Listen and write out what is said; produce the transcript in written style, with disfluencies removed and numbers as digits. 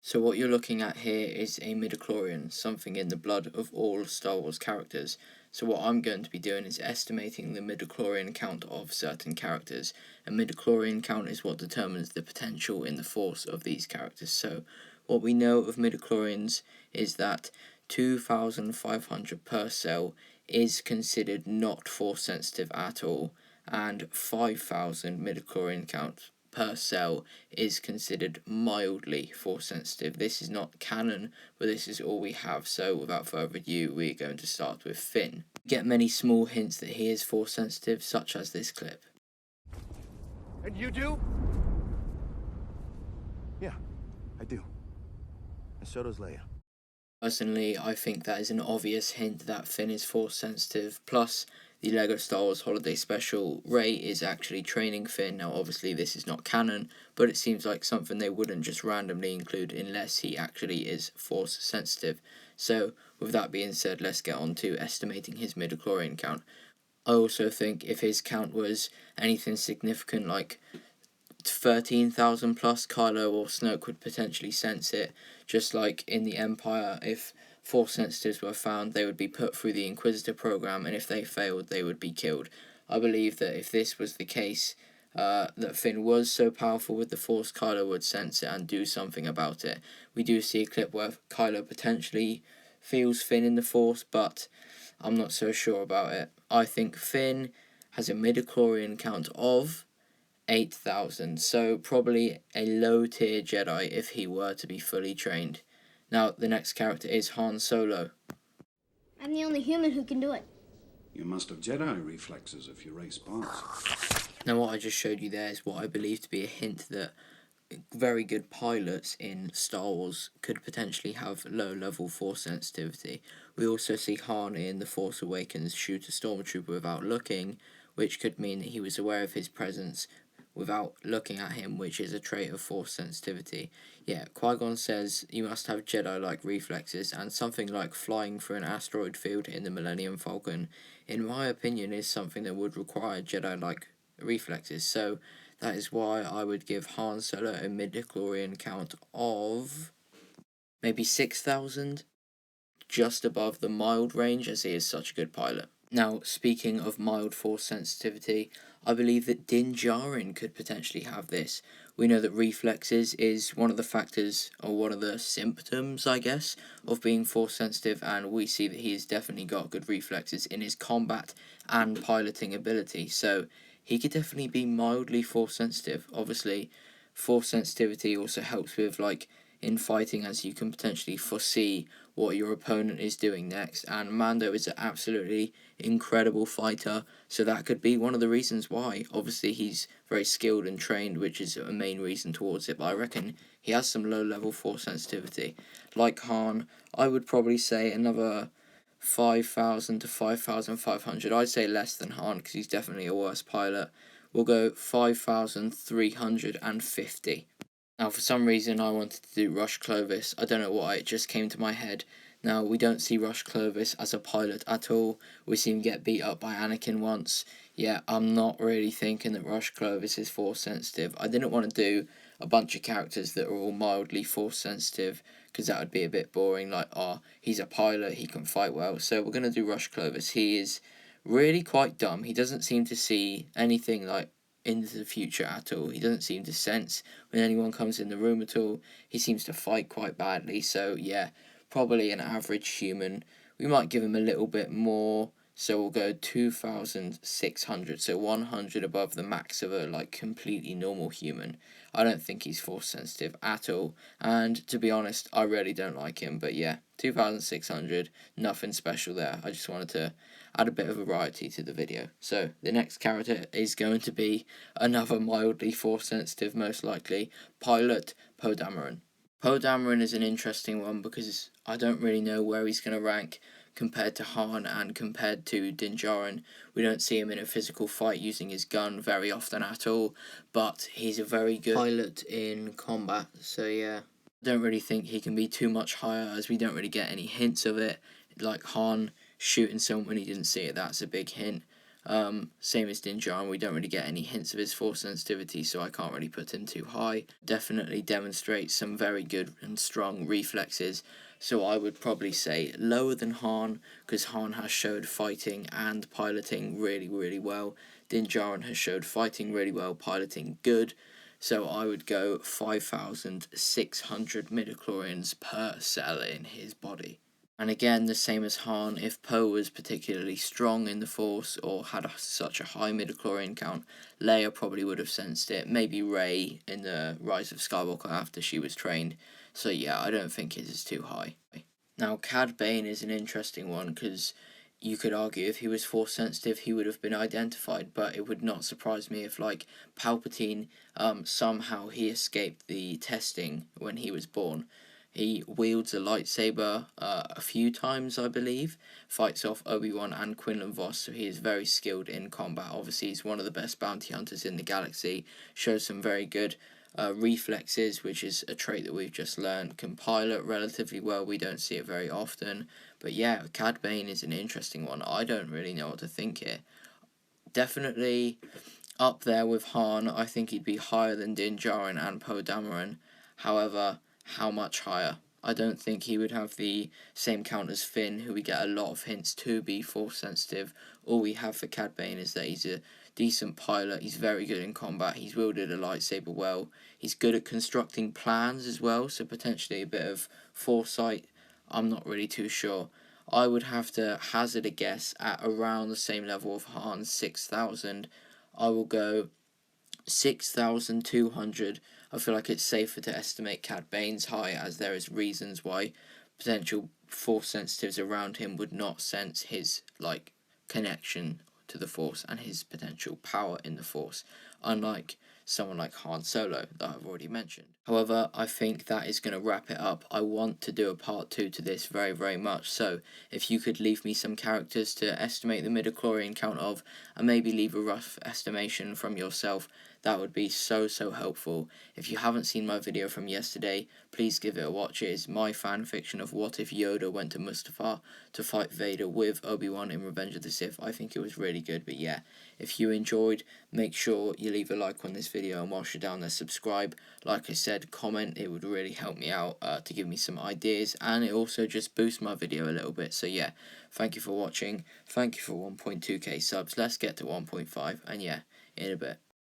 So what you're looking at here is a midichlorian, something in the blood of all Star Wars characters. So what I'm going to be doing is estimating the midichlorian count of certain characters. A midichlorian count is what determines the potential in the Force of these characters. So what we know of midichlorians is that 2,500 per cell is considered not Force sensitive at all, and 5,000 midichlorian counts per cell is considered mildly Force sensitive. This is not canon, but this is all we have, so without further ado, we're going to start with Finn. We get many small hints that he is Force sensitive, such as this clip. And you do? Yeah, I do. And so does Leia. Personally, I think that is an obvious hint that Finn is Force sensitive, plus the LEGO Star Wars Holiday Special, Rey is actually training Finn. Now obviously this is not canon, but it seems like something they wouldn't just randomly include unless he actually is Force sensitive. So with that being said, let's get on to estimating his midichlorian count. I also think if his count was anything significant like 13,000 plus, Kylo or Snoke would potentially sense it, just like in the Empire. If Force sensitives were found, they would be put through the Inquisitor program, and if they failed, they would be killed. I believe that if this was the case, that Finn was so powerful with the Force, Kylo would sense it and do something about it. We do see a clip where Kylo potentially feels Finn in the Force, but I'm not so sure about it. I think Finn has a midichlorian count of 8,000, so probably a low tier Jedi if he were to be fully trained. Now, the next character is Han Solo. I'm the only human who can do it. You must have Jedi reflexes if you race bots. Now, what I just showed you there is what I believe to be a hint that very good pilots in Star Wars could potentially have low level Force sensitivity. We also see Han in The Force Awakens shoot a stormtrooper without looking, which could mean that he was aware of his presence without looking at him, which is a trait of Force sensitivity. Yeah, Qui-Gon says you must have Jedi-like reflexes, and something like flying through an asteroid field in the Millennium Falcon, in my opinion, is something that would require Jedi-like reflexes. So that is why I would give Han Solo a midichlorian count of maybe 6,000, just above the mild range, as he is such a good pilot. Now, speaking of mild Force sensitivity, I believe that Djarin could potentially have this. We know that reflexes is one of the factors, or one of the symptoms, I guess, of being Force sensitive, and we see that he has definitely got good reflexes in his combat and piloting ability, so he could definitely be mildly Force sensitive. Obviously, Force sensitivity also helps with, like, in fighting, as you can potentially foresee what your opponent is doing next, and Mando is an absolutely incredible fighter, so that could be one of the reasons why. Obviously he's very skilled and trained, which is a main reason towards it, but I reckon he has some low level Force sensitivity. Like Han, I would probably say another 5,000 to 5,500. I'd say less than Han because he's definitely a worse pilot. We'll go 5,350. Now, for some reason, I wanted to do Rush Clovis. I don't know why, it just came to my head. Now, we don't see Rush Clovis as a pilot at all. We see him get beat up by Anakin once. Yeah, I'm not really thinking that Rush Clovis is Force sensitive. I didn't want to do a bunch of characters that are all mildly Force sensitive, because that would be a bit boring. Like, oh, he's a pilot, he can fight well. So we're going to do Rush Clovis. He is really quite dumb. He doesn't seem to see anything like into the future at all. He doesn't seem to sense when anyone comes in the room at all. He seems to fight quite badly, so yeah, probably an average human. We might give him a little bit more, so we'll go 2,600, so 100 above the max of a like completely normal human. I don't think he's Force sensitive at all, and to be honest, I really don't like him, but yeah, 2,600, nothing special there. I just wanted to add a bit of variety to the video. So the next character is going to be another mildly Force sensitive, most likely, pilot Poe Dameron. Poe Dameron is an interesting one because I don't really know where he's going to rank compared to Han and compared to Din Djarin. We don't see him in a physical fight using his gun very often at all, but he's a very good pilot in combat, so yeah. I don't really think he can be too much higher, as we don't really get any hints of it. Like Han shooting someone when he didn't see it, that's a big hint. Same as Din Djarin, we don't really get any hints of his force sensitivity, so I can't really put him too high. Definitely demonstrates some very good and strong reflexes, so I would probably say lower than Han, because Han has showed fighting and piloting really, really well. Din Djarin has showed fighting really well, piloting good, so I would go 5,600 midichlorians per cell in his body. And again, the same as Han, if Poe was particularly strong in the Force or had such a high midichlorian count, Leia probably would have sensed it. Maybe Rey in the Rise of Skywalker after she was trained. So yeah, I don't think it is too high. Now, Cad Bane is an interesting one because you could argue if he was Force sensitive, he would have been identified, but it would not surprise me if, like, Palpatine, somehow he escaped the testing when he was born. He wields a lightsaber a few times, I believe, fights off Obi-Wan and Quinlan Vos, so he is very skilled in combat. Obviously, he's one of the best bounty hunters in the galaxy, shows some very good reflexes, which is a trait that we've just learned, can pilot relatively well, we don't see it very often. But yeah, Cad Bane is an interesting one. I don't really know what to think here. Definitely up there with Han. I think he'd be higher than Din Djarin and Poe Dameron. However, how much higher? I don't think he would have the same count as Finn, who we get a lot of hints to be Force sensitive. All we have for Cad Bane is that he's a decent pilot, he's very good in combat, he's wielded a lightsaber well, he's good at constructing plans as well, so potentially a bit of foresight. I'm not really too sure. I would have to hazard a guess at around the same level of Han's 6,000. I will go 6,200. I feel like it's safer to estimate Cad Bane's high, as there is reasons why potential Force sensitives around him would not sense his, like, connection to the Force and his potential power in the Force, unlike someone like Han Solo that I've already mentioned. However, I think that is going to wrap it up. I want to do a part 2 to this very, very much, so if you could leave me some characters to estimate the midichlorian count of, and maybe leave a rough estimation from yourself, that would be so, so helpful. If you haven't seen my video from yesterday, please give it a watch. It is my fan fiction of what if Yoda went to Mustafar to fight Vader with Obi-Wan in Revenge of the Sith. I think it was really good, but yeah, if you enjoyed, make sure you leave a like on this video, and whilst you're down there, subscribe. Like I said, comment, it would really help me out to give me some ideas, and it also just boosts my video a little bit. So yeah, thank you for watching, thank you for 1.2k subs, let's get to 1.5, and yeah, in a bit.